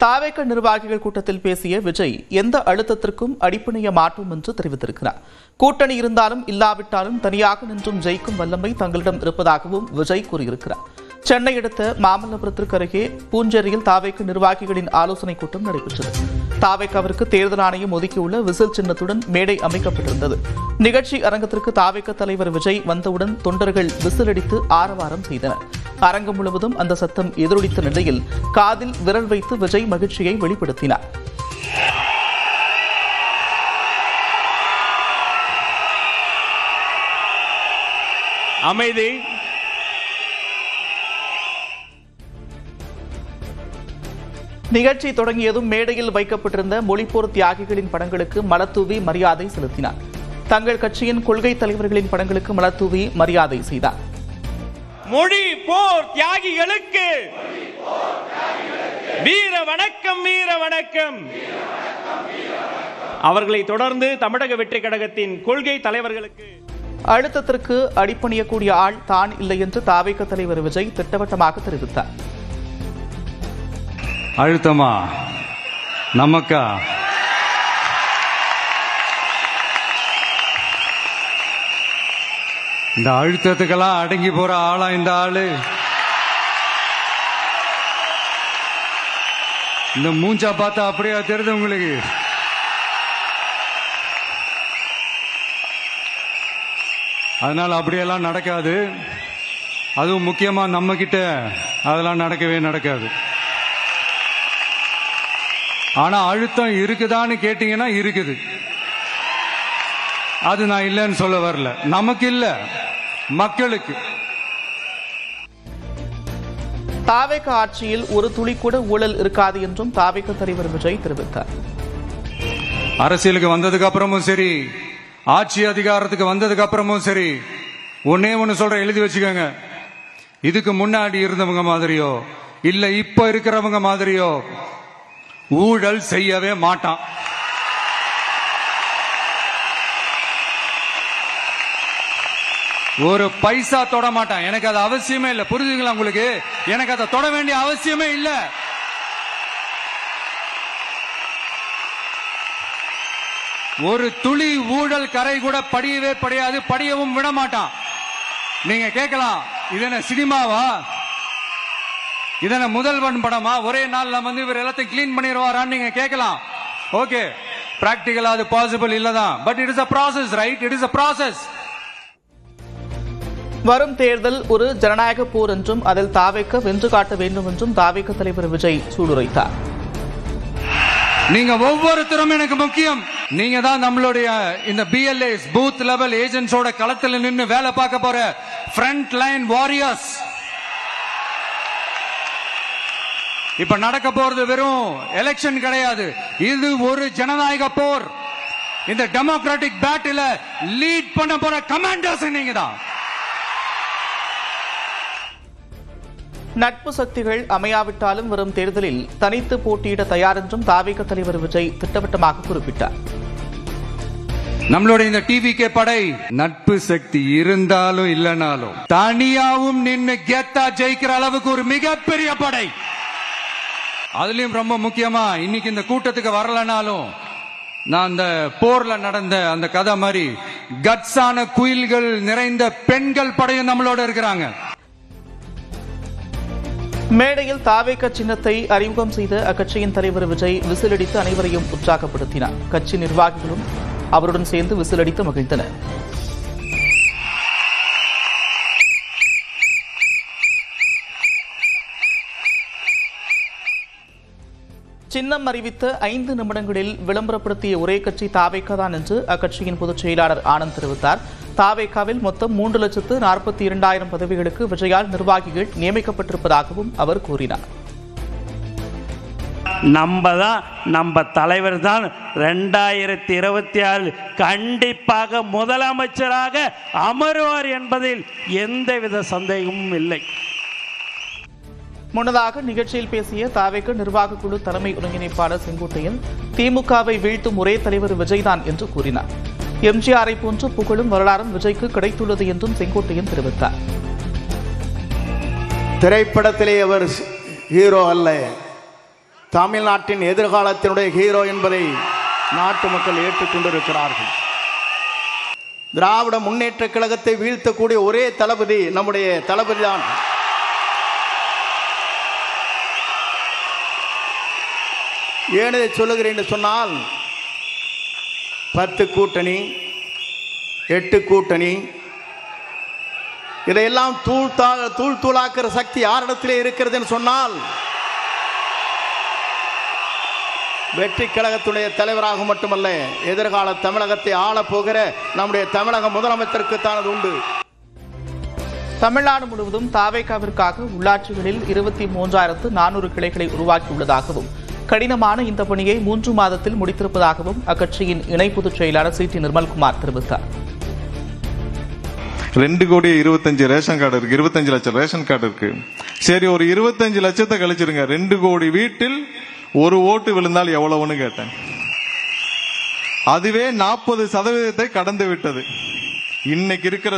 தாவேக நிர்வாகிகள் கூட்டத்தில் பேசிய விஜய் எந்த அழுத்தத்திற்கும் அடிப்பணிய மாட்டோம் என்று தெரிவித்திருக்கிறார். கூட்டணி இருந்தாலும் இல்லாவிட்டாலும் தனியாக நின்றும் ஜெயிக்கும் வல்லமை தங்களிடம் இருப்பதாகவும் விஜய் கூறியிருக்கிறார். சென்னை அடுத்த மாமல்லபுரத்திற்கு அருகே பூஞ்சேரியில் தாவேக நிர்வாகிகளின் ஆலோசனைக் கூட்டம் நடைபெற்றது. தாவேகாவிற்கு தேர்தல் ஆணையம் ஒதுக்கியுள்ள விசில் சின்னத்துடன் மேடை அமைக்கப்பட்டிருந்தது. நிகழ்ச்சி அரங்கத்திற்கு தாவேக தலைவர் விஜய் வந்தவுடன் தொண்டர்கள் விசில் அடித்து ஆரவாரம் செய்தனர். அரங்கம் முழுவதும் அந்த சத்தம் எதிரொலித்த நிலையில் காதில் விரல் வைத்து விஜய் மகிழ்ச்சியை வெளிப்படுத்தினார். அமைதி. நிகழ்ச்சி தொடங்கியதும் மேடையில் வைக்கப்பட்டிருந்த மொழிப்போர் தியாகிகளின் படங்களுக்கு மலர்தூவி மரியாதை செலுத்தினார். தங்கள் கட்சியின் கொள்கை தலைவர்களின் படங்களுக்கு மலர்தூவி மரியாதை செய்தார். மொழி போர் தியாகிகளுக்கு வீர வணக்கம், வீர வணக்கம். அவர்களை தொடர்ந்து தமிழக வெற்றி கழகத்தின் கொள்கை தலைவர்களுக்கு அழுத்தத்திற்கு அடிப்பணியக்கூடிய ஆள் தான் இல்லை என்று தாவேக தலைவர் விஜய் திட்டவட்டமாக தெரிவித்தார். அழுத்தமா நமக்கா? இந்த அழுத்தத்துக்கெல்லாம் அடங்கி போற ஆளா இந்த ஆளு? இந்த மூஞ்சா பார்த்தா அப்படியா தெரியுது உங்களுக்கு? அதனால அப்படியெல்லாம் நடக்காது. அதுவும் முக்கியமா நம்ம கிட்ட அதெல்லாம் நடக்கவே நடக்காது. ஆனா அழுத்தம் இருக்குதான்னு கேட்டீங்கன்னா இருக்குது. அது நான் இல்லைன்னு சொல்ல வரல. நமக்கு இல்ல, மக்களுக்கு. தாவேக ஆட்சியில் ஒரு துளி கூட ஊழல் இருக்காது என்றும் தாவேக தலைவர் விஜய் தெரிவித்தார். அரசியலுக்கு வந்ததுக்கு அப்புறமும் சரி, ஆட்சி அதிகாரத்துக்கு வந்ததுக்கு அப்புறமும் சரி, ஒன்னே ஒன்னு சொல்ற, எழுதி வச்சுக்கோங்க. இதுக்கு முன்னாடி இருந்தவங்க மாதிரியோ இல்ல இப்ப இருக்கிறவங்க மாதிரியோ ஊழல் செய்யவே மாட்டான். ஒரு பைசா தொட மாட்டான். எனக்கு அது அவசியமே இல்லை. புரிஞ்சுங்களா உங்களுக்கு? எனக்கு அதை தொட வேண்டிய அவசியமே இல்லை. ஒரு துளி ஊழல் கரை கூட படியவே படியாது, படியவும் விட மாட்டான். நீங்க கேட்கலாம், இது என்ன சினிமாவா? இதன முதல்வன் படமா? ஒரே நாள் நம்ம இவர் எல்லாத்தையும் கிளீன் பண்ணிடுவாரான்னு நீங்க கேட்கலாம். ஓகே, பிராக்டிகலா அது பாசிபிள் இல்லதான். But it is a process, right? It is a process. வரும் தேர்தல் ஒரு ஜனநாயக போர் என்றும் அதில் தாவேக வென்று காட்ட வேண்டும் என்றும் தாவேக தலைவர் விஜய் சூளுரைத்தார். நீங்க ஒவ்வொருத்தரும் எனக்கு முக்கியம். நீங்க தான் நம்மளுடைய இந்த BLAs, பூத் லெவல் ஏஜென்ட்ஸோட களத்தில் நின்று வேலை பார்க்க போற ஃப்ரண்ட் லைன் வாரியர்ஸ். இப்ப நடக்க போறது வெறும் எலெக்ஷன் கிடையாது. இது ஒரு ஜனநாயக போர். இந்த டெமோக்ராட்டிக் பேட்டில லீட் பண்ண போற கமாண்டர்ஸ் நீங்க தான். நட்பு சக்திகள் அமையாவிட்டாலும் வரும் தேர்தலில் தனித்து போட்டியிட தயார் என்றும் தாவேக தலைவர் விஜய் திட்டவட்டமாக குறிப்பிட்டார். நம்மளுடைய இந்த TVK படை நட்பு சக்தி இருந்தாலும் இல்லனாலும் தனியாவும் நின்று கெத்தா ஜெயிக்கிற அளவுக்கு ஒரு மிகப்பெரிய படை. அதுலயும் ரொம்ப முக்கியமா இன்னைக்கு இந்த கூட்டத்துக்கு வரலனாலும் நான் அந்த போர்ல நடந்த அந்த கதை மாதிரி கட்ஸான குயில்கள் நிறைந்த பெண்கள் படையும் நம்மளோட இருக்கிறாங்க. மேடையில் தாவேக சின்னத்தை அறிமுகம் செய்த அக்கட்சியின் தலைவர் விஜய் விசிலடித்து அனைவரையும் உற்சாகப்படுத்தினார். கட்சி நிர்வாகிகளும் அவருடன் சேர்ந்து விசிலடித்து மகிழ்ந்தனர். சின்னம் அறிவித்த 5 நிமிடங்களில் விளம்பரப்படுத்திய ஒரே கட்சி தாவேக தான் என்று அக்கட்சியின் பொதுச் செயலாளர் ஆனந்த் தெரிவித்தார். தாவேகாவில் மொத்தம் 3,42,000 பதவிகளுக்கு விஜயால் நிர்வாகிகள் நியமிக்கப்பட்டிருப்பதாகவும் அவர் கூறினார். நம்ம தலைவர் தான் 2026 கண்டிப்பாக முதலமைச்சராக அமருவார் என்பதில் எந்தவித சந்தேகமும் இல்லை. முன்னதாக நிகழ்ச்சியில் பேசிய தாவேக நிர்வாக குழு தலைமை ஒருங்கிணைப்பாளர் செங்கோட்டையன் திமுகவை வீழ்த்தும் ஒரே தலைவர் விஜய்தான் என்று கூறினார். எம்ஜிஆரை போன்று புகழும் வரலாறும் விஜய்க்கு கிடைத்துள்ளது என்றும் செங்கோட்டையன் தெரிவித்தார். திரைப்படத்திலே அவர் ஹீரோ அல்ல, தமிழ்நாட்டின் எதிர்காலத்தினுடைய ஹீரோ என்பதை நாட்டு மக்கள் ஏற்றுக்கொண்டிருக்கிறார்கள். திராவிட முன்னேற்ற கழகத்தை வீழ்த்தக்கூடிய ஒரே தளபதி நம்முடைய தளபதி தான். ஏன் இதை சொல்லுகிறேன் என்று சொன்னால் 10 கூட்டணி 8 கூட்டணி இதையெல்லாம் தூள் தூளாக்குற சக்தி யாரிடத்திலே இருக்கிறது என்று சொன்னால் வெற்றி கழகத்துடைய தலைவராக மட்டுமல்ல, எதிர்கால தமிழகத்தை ஆளப்போகிற நம்முடைய தமிழக முதலமைச்சருக்கு தான் அது உண்டு. தமிழ்நாடு முழுவதும் தாவேகாவிற்காக உள்ளாட்சிகளில் 23,400 கிளைகளை உருவாக்கியுள்ளதாகவும் கடினமான இந்த பணியை 3 மாதத்தில் முடித்திருப்பதாகவும் அக்கட்சியின் இணை பொதுச் செயலாளர் சி.டி. நிர்மல்குமார் தெரிவித்தார். 2,25,00,000 ரேஷன் கார்டு இருக்கு, 25 லட்சம் ரேஷன் கார்டு இருக்கு. சரி, ஒரு 25 லட்சத்தை கழிச்சிருங்க. 2 கோடி வீட்டில் ஒரு ஓட்டு விழுந்தால் எவ்வளவுன்னு கேட்டேன். அதுவே 40% கடந்து விட்டது. இன்னைக்கு இருக்கிற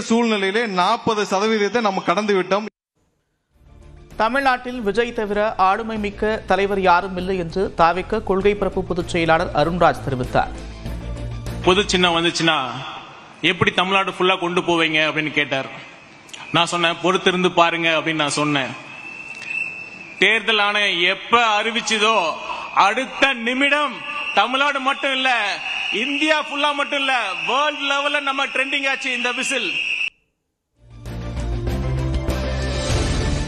சூழ்நிலையிலே 40% நம்ம கடந்து விட்டோம். தமிழ்நாட்டில் விஜய் தவிர ஆளுமை மிக்க தலைவர் யாரும் இல்லை என்று தாவேக கொள்கை பரப்பு பொதுச் செயலாளர் அருண்ராஜ் தெரிவித்தார். பொது சின்னம் வந்துச்சுன்னா எப்படி தமிழ்நாடு ஃபுல்லா கொண்டு போவீங்க அப்படின்னு கேட்டார். நான் சொன்னேன், பொறுத்திருந்து பாருங்க அப்படின்னு நான் சொன்னேன். தேர்தல் ஆணையம் எப்ப அறிவிச்சதோ அடுத்த நிமிடம் தமிழ்நாடு மட்டும் இல்ல, இந்தியா ஃபுல்லா மட்டும் இல்ல, வேர்ல்ட் லெவல்ல நம்ம ட்ரெண்டிங் ஆச்சு இந்த விசில்.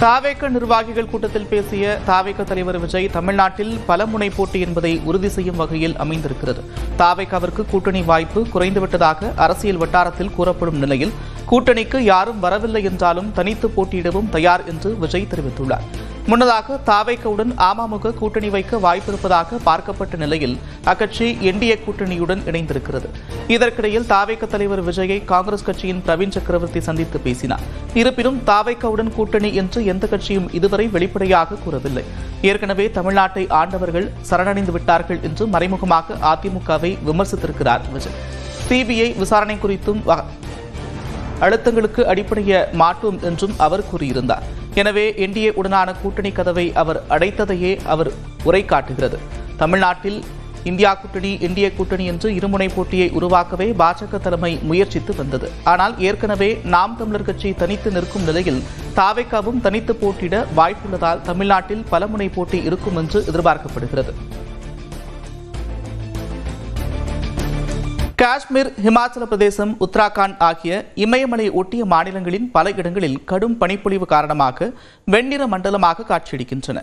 தாவேக நிர்வாகிகள் கூட்டத்தில் பேசிய தாவேக தலைவர் விஜய், தமிழ்நாட்டில் பல முனை போட்டி என்பதை உறுதி செய்யும் வகையில் அமைந்திருக்கிறது. தாவேகாவிற்கு கூட்டணி வாய்ப்பு குறைந்துவிட்டதாக அரசியல் வட்டாரத்தில் கூறப்படும் நிலையில் கூட்டணிக்கு யாரும் வரவில்லை என்றாலும் தனித்து போட்டியிடவும் தயார் என்று விஜய் தெரிவித்துள்ளார். முன்னதாக தாவேகவுடன் அமமுக கூட்டணி வைக்க வாய்ப்பிருப்பதாக பார்க்கப்பட்ட நிலையில் அக்கட்சி என்டிஏ கூட்டணியுடன் இணைந்திருக்கிறது. இதற்கிடையில் தாவேக தலைவர் விஜயை காங்கிரஸ் கட்சியின் பிரவீன் சக்கரவர்த்தி சந்தித்து பேசினார். இருப்பினும் தாவேகவுடன் கூட்டணி என்று எந்த கட்சியும் இதுவரை வெளிப்படையாக கூறவில்லை. ஏற்கனவே தமிழ்நாட்டை ஆண்டவர்கள் சரணடைந்து விட்டார்கள் என்று மறைமுகமாக அதிமுகவை விமர்சித்திருக்கிறார் விஜய். சிபிஐ விசாரணை குறித்தும் அழுத்தங்களுக்கு அடிப்படைய மாட்டோம் என்றும் அவர் கூறியிருந்தார். எனவே என்டிஏ உடனான கூட்டணி கதவை அவர் அடைத்ததையே அவர் உரை காட்டுகிறது. தமிழ்நாட்டில் இந்தியா கூட்டணி என்டிஏ கூட்டணி என்று இருமுனை போட்டியை உருவாக்கவே பாஜக தலைமை முயற்சித்து வந்தது. ஆனால் ஏற்கனவே நாம் தமிழர் கட்சி தனித்து நிற்கும் நிலையில் தாவேகாவும் தனித்து போட்டியிட வாய்ப்புள்ளதால் தமிழ்நாட்டில் பலமுனை போட்டி இருக்கும் என்று எதிர்பார்க்கப்படுகிறது. காஷ்மீர், இமாச்சல பிரதேசம், உத்தராகண்ட் ஆகிய இமயமலை ஒட்டிய மாநிலங்களின் பல இடங்களில் கடும் பனிப்பொழிவு காரணமாக வெண்ணிற மண்டலமாக காட்சியளிக்கின்றன.